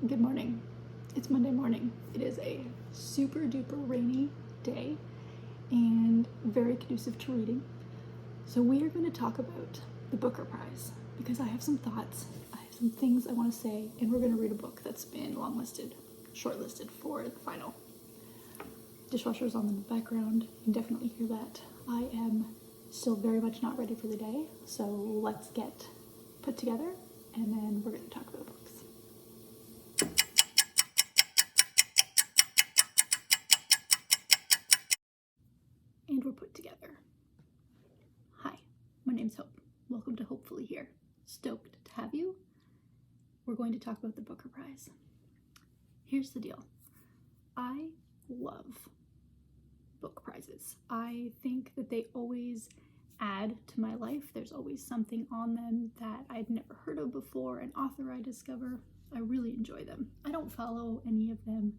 Good morning. It's Monday morning. It is a super duper rainy day and very conducive to reading. So we are going to talk about the Booker Prize because I have some thoughts, I have some things I want to say, and we're going to read a book that's been shortlisted for the final. Dishwasher's on in the background. You can definitely hear that. I am still very much not ready for the day, so let's get put together and then we're going to talk about books. And we're put together. Hi, my name's Hope. Welcome to Hopefully Here. Stoked to have you. We're going to talk about the Booker Prize. Here's the deal. I love book prizes. I think that they always add to my life. There's always something on them that I'd never heard of before, an author I discover. I really enjoy them. I don't follow any of them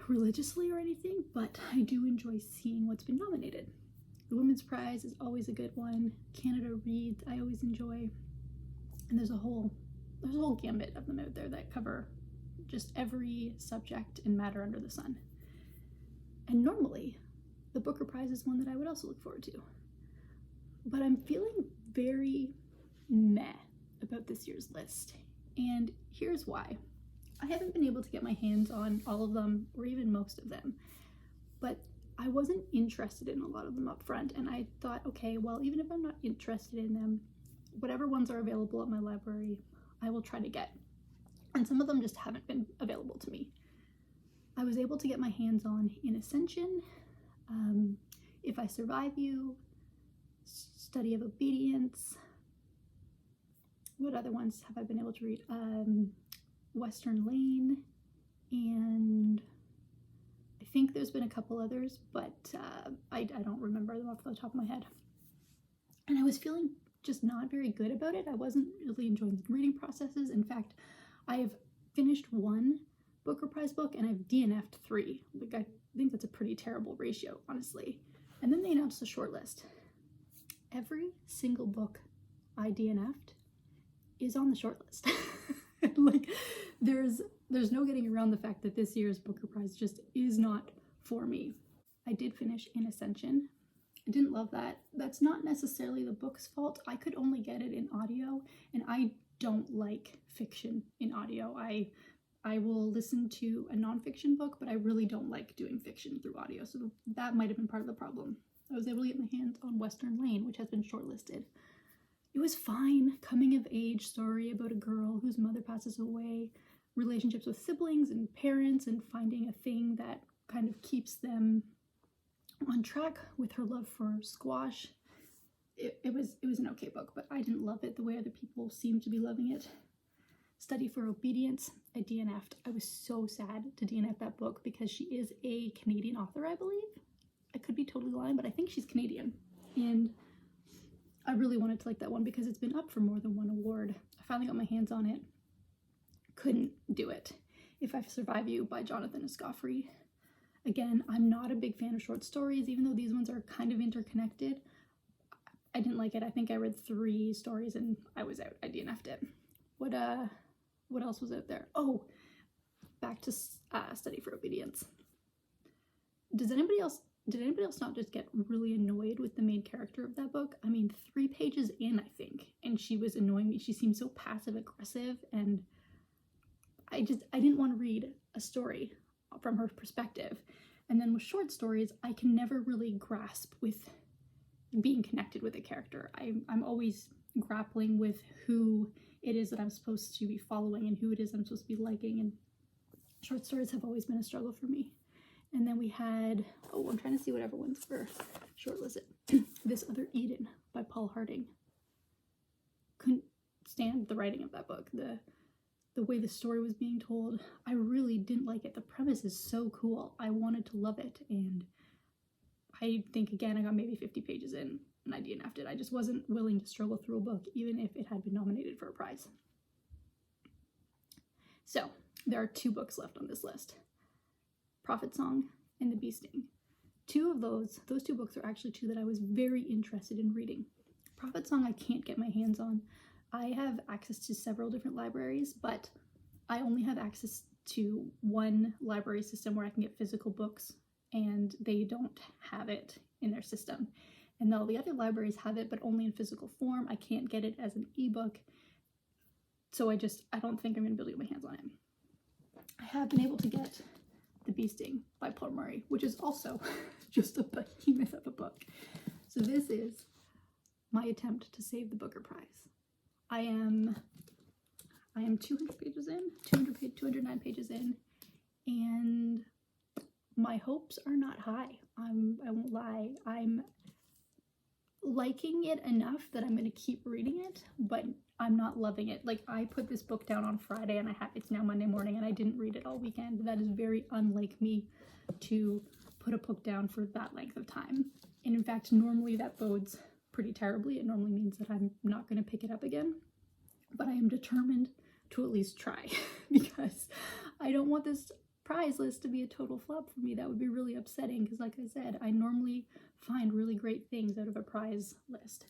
religiously or anything, but I do enjoy seeing what's been nominated. The Women's Prize is always a good one. Canada Reads I always enjoy. And there's a whole gambit of them out there that cover just every subject and matter under the sun. And normally, the Booker Prize is one that I would also look forward to. But I'm feeling very meh about this year's list. And here's why. I haven't been able to get my hands on all of them, or even most of them, but I wasn't interested in a lot of them up front, and I thought, okay, well, even if I'm not interested in them, whatever ones are available at my library, I will try to get. And some of them just haven't been available to me. I was able to get my hands on In Ascension, If I Survive You, Study of Obedience. What other ones have I been able to read? Western Lane, and I think there's been a couple others, but I don't remember them off the top of my head. And I was feeling just not very good about it. I wasn't really enjoying the reading processes. In fact, I have finished one Booker Prize book and I've DNF'd 3. Like, I think that's a pretty terrible ratio, honestly. And then they announced the shortlist. Every single book I DNF'd is on the shortlist. Like, there's no getting around the fact that this year's Booker Prize just is not for me. I did finish In Ascension. I didn't love that. That's not necessarily the book's fault. I could only get it in audio, and I don't like fiction in audio. I will listen to a nonfiction book, but I really don't like doing fiction through audio, so that might have been part of the problem. I was able to get my hands on Western Lane, which has been shortlisted. It was fine, coming of age story about a girl whose mother passes away, relationships with siblings and parents, and finding a thing that kind of keeps them on track with her love for squash. It was an okay book, but I didn't love it the way other people seemed to be loving it. Study for Obedience, I DNF'd. I was so sad to DNF that book because she is a Canadian author, I believe. I could be totally lying, but I think she's Canadian. And I really wanted to like that one because it's been up for more than one award. I finally got my hands on it. Couldn't do it. If I Survive You by Jonathan Escoffery. Again, I'm not a big fan of short stories, even though these ones are kind of interconnected. I didn't like it. I think I read 3 stories and I was out. I DNF'd it. What else was out there? Oh, back to Study for Obedience. Did anybody else not just get really annoyed with the main character of that book? I mean, 3 pages in, I think, and she was annoying me. She seemed so passive aggressive, and I didn't want to read a story from her perspective. And then with short stories, I can never really grasp with being connected with a character. I'm always grappling with who it is that I'm supposed to be following and who it is I'm supposed to be liking, and short stories have always been a struggle for me. And then we had, I'm trying to see whatever ones were shortlisted. This Other Eden by Paul Harding. Couldn't stand the writing of that book. The way the story was being told, I really didn't like it. The premise is so cool. I wanted to love it, and I think, again, I got maybe 50 pages in and I DNF'd it. I just wasn't willing to struggle through a book, even if it had been nominated for a prize. So, there are 2 books left on this list. Prophet Song and The Bee Sting. 2 of those 2 books are actually 2 that I was very interested in reading. Prophet Song I can't get my hands on. I have access to several different libraries, but I only have access to one library system where I can get physical books, and they don't have it in their system. And all the other libraries have it, but only in physical form. I can't get it as an ebook. So I don't think I'm going to be able to get my hands on it. I have been able to get The Bee Sting by Paul Murray, which is also just a behemoth of a book. So this is my attempt to save the Booker Prize. I am 200 pages in, 209 pages in, and my hopes are not high. I won't lie. I'm liking it enough that I'm going to keep reading it, but I'm not loving it. Like, I put this book down on Friday and it's now Monday morning and I didn't read it all weekend. That is very unlike me to put a book down for that length of time. And in fact, normally that bodes pretty terribly. It normally means that I'm not going to pick it up again, but I am determined to at least try because I don't want this prize list to be a total flop for me. That would be really upsetting because, like I said, I normally find really great things out of a prize list.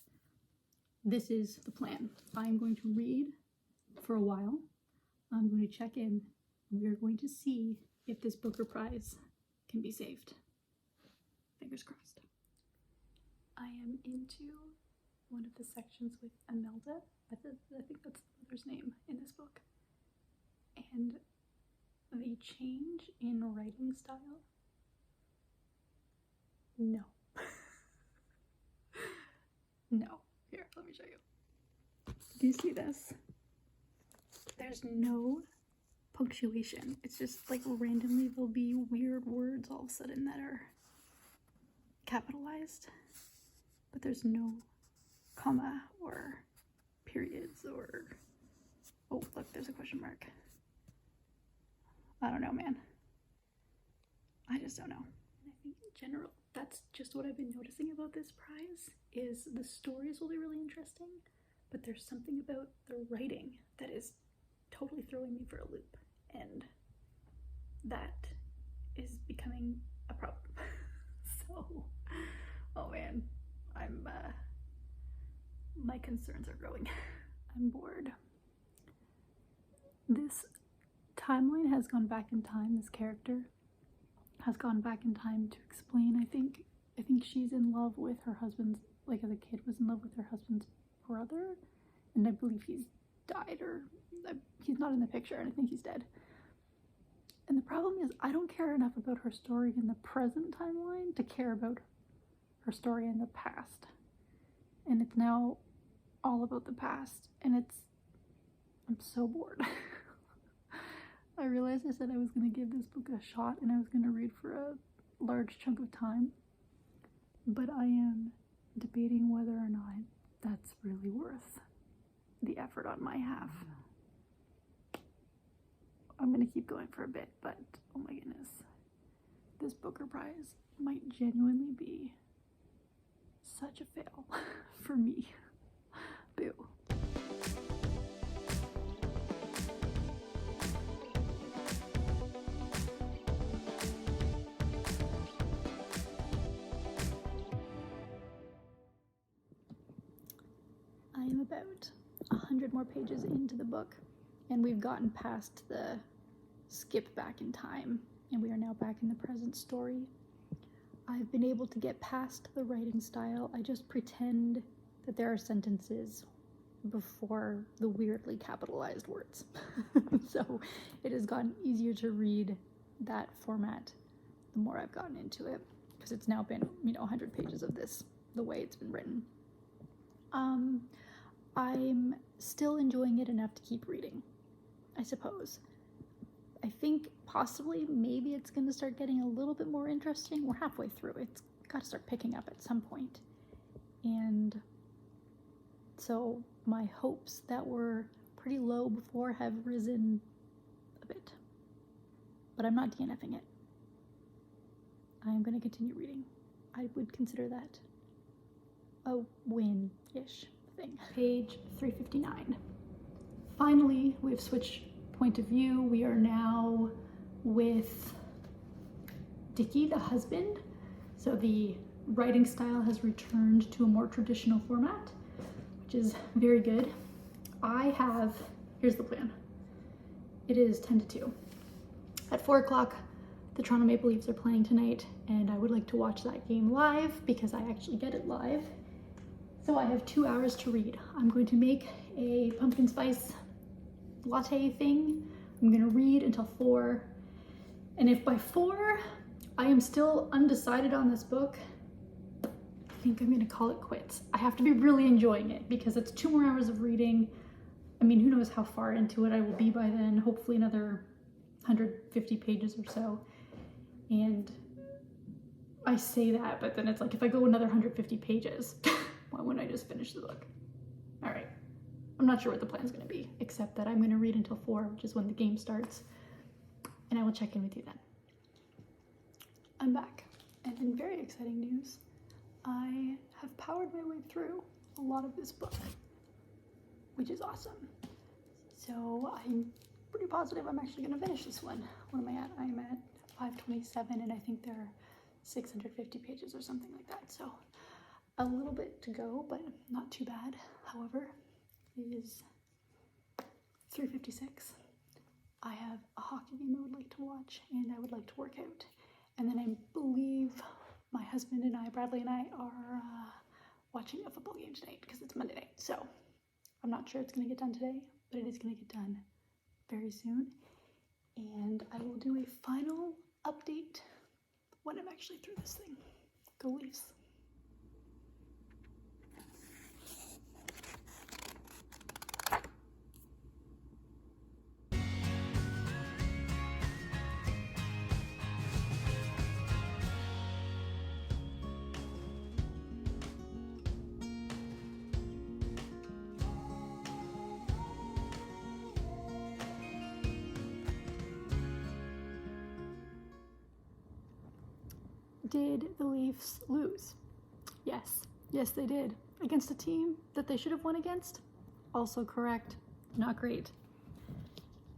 This is the plan. I'm going to read for a while. I'm going to check in. We are going to see if this Booker Prize can be saved. Fingers crossed. I am into one of the sections with Imelda. I think that's the mother's name in this book. And the change in writing style? No. No. Here, let me show you. Do you see this? There's no punctuation. It's just like randomly there'll be weird words all of a sudden that are capitalized, but there's no comma or periods or, oh look, there's a question mark. I don't know, man. I just don't know. And I think in general, that's just what I've been noticing about this prize, is the stories will be really interesting, but there's something about the writing that is totally throwing me for a loop, and that is becoming a problem. So, oh man, my concerns are growing. I'm bored. This timeline has gone back in time. This character has gone back in time to explain, I think she's in love with her husband's, like as a kid was in love with her husband's brother, and I believe he's died, or he's not in the picture, and I think he's dead. And the problem is, I don't care enough about her story in the present timeline to care about her story in the past. And it's now all about the past, and I'm so bored. I realized I said I was going to give this book a shot and I was going to read for a large chunk of time, but I am debating whether or not that's really worth the effort on my half. I'm going to keep going for a bit, but oh my goodness, this Booker Prize might genuinely be such a fail for me. Boo. I am about 100 more pages into the book, and we've gotten past the skip back in time, and we are now back in the present story. I've been able to get past the writing style. I just pretend that there are sentences before the weirdly capitalized words. So it has gotten easier to read that format the more I've gotten into it, because it's now been, 100 pages of this, the way it's been written. I'm still enjoying it enough to keep reading, I suppose. I think possibly maybe it's going to start getting a little bit more interesting. We're halfway through. It's got to start picking up at some point. And so my hopes that were pretty low before have risen a bit. But I'm not DNFing it. I'm going to continue reading. I would consider that a win-ish thing. Page 359. Finally, we've switched point of view. We are now with Dickie, the husband. So the writing style has returned to a more traditional format, which is very good. Here's the plan. It is 10 to 2. At 4 o'clock, the Toronto Maple Leafs are playing tonight, and I would like to watch that game live because I actually get it live. So I have 2 hours to read. I'm going to make a pumpkin spice latte thing. I'm gonna read until 4. And if by 4 I am still undecided on this book, I think I'm gonna call it quits. I have to be really enjoying it because it's 2 more hours of reading. I mean, who knows how far into it I will be by then, hopefully another 150 pages or so. And I say that, but then it's like, if I go another 150 pages, why wouldn't I just finish the book? All right, I'm not sure what the plan's gonna be, except that I'm gonna read until 4, which is when the game starts, and I will check in with you then. I'm back, and in very exciting news, I have powered my way through a lot of this book, which is awesome. So I'm pretty positive I'm actually gonna finish this one. What am I at? I'm at 527, and I think there are 650 pages or something like that. So a little bit to go, but not too bad. However, it is 3:56. I have a hockey game I would like to watch, and I would like to work out. And then I believe my husband and I, Bradley and I, are watching a football game tonight because it's Monday night. So I'm not sure it's gonna get done today, but it is gonna get done very soon. And I will do a final update when I'm actually through this thing. Go Leafs. Did the Leafs lose? Yes. Yes, they did. Against a team that they should have won against? Also correct. Not great.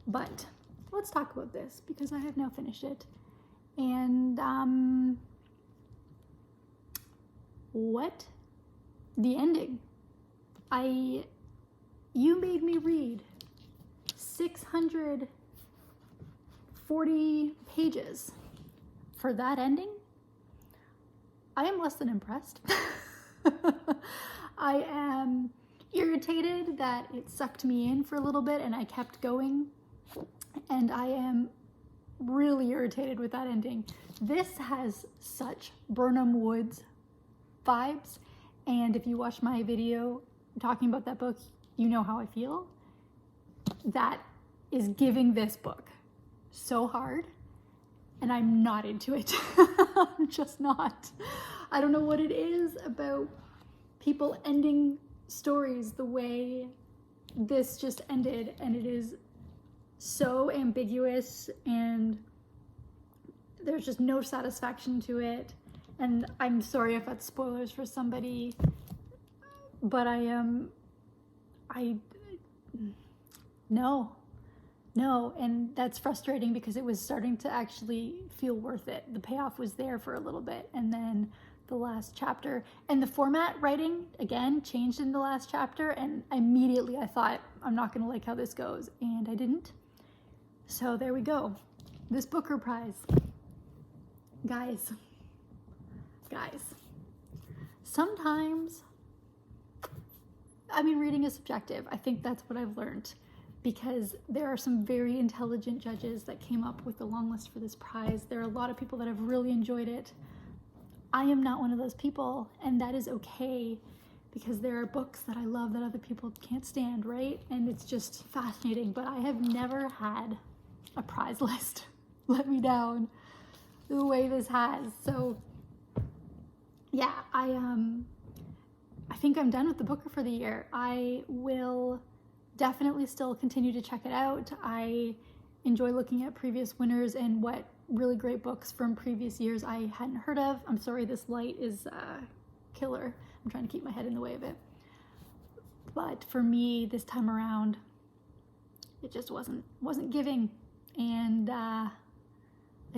But let's talk about this because I have now finished it. And, what? The ending. You made me read 640 pages for that ending? I am less than impressed. I am irritated that it sucked me in for a little bit and I kept going. And I am really irritated with that ending. This has such Burnham Woods vibes. And if you watch my video talking about that book, you know how I feel. That is giving this book so hard. And I'm not into it. I'm just not. I don't know what it is about people ending stories the way this just ended, and it is so ambiguous and there's just no satisfaction to it. And I'm sorry if that's spoilers for somebody, but No, and that's frustrating because it was starting to actually feel worth it. The payoff was there for a little bit, and then the last chapter, and the format writing, again, changed in the last chapter, and immediately I thought, I'm not gonna like how this goes, and I didn't. So there we go. This Booker Prize. Guys, sometimes, I mean, reading is subjective. I think that's what I've learned. Because there are some very intelligent judges that came up with the long list for this prize. There are a lot of people that have really enjoyed it. I am not one of those people, and that is okay, because there are books that I love that other people can't stand, right? And it's just fascinating, but I have never had a prize list let me down the way this has. So yeah, I think I'm done with the Booker for the year. I will definitely still continue to check it out. I enjoy looking at previous winners and what really great books from previous years I hadn't heard of. I'm sorry, this light is killer. I'm trying to keep my head in the way of it. But for me, this time around, it just wasn't giving, and I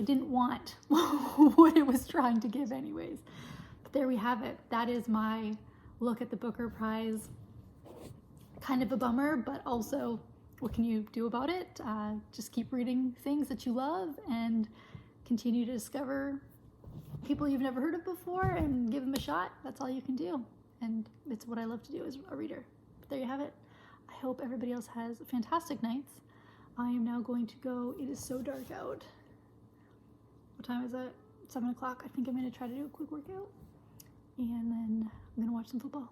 didn't want what it was trying to give anyways. But there we have it. That is my look at the Booker Prize. Kind of a bummer, but also what can you do about it? Just keep reading things that you love and continue to discover people you've never heard of before and give them a shot. That's all you can do. And it's what I love to do as a reader. But there you have it. I hope everybody else has fantastic nights. I am now going to go. It is so dark out. What time is it? 7 o'clock. I think I'm going to try to do a quick workout. And then I'm going to watch some football.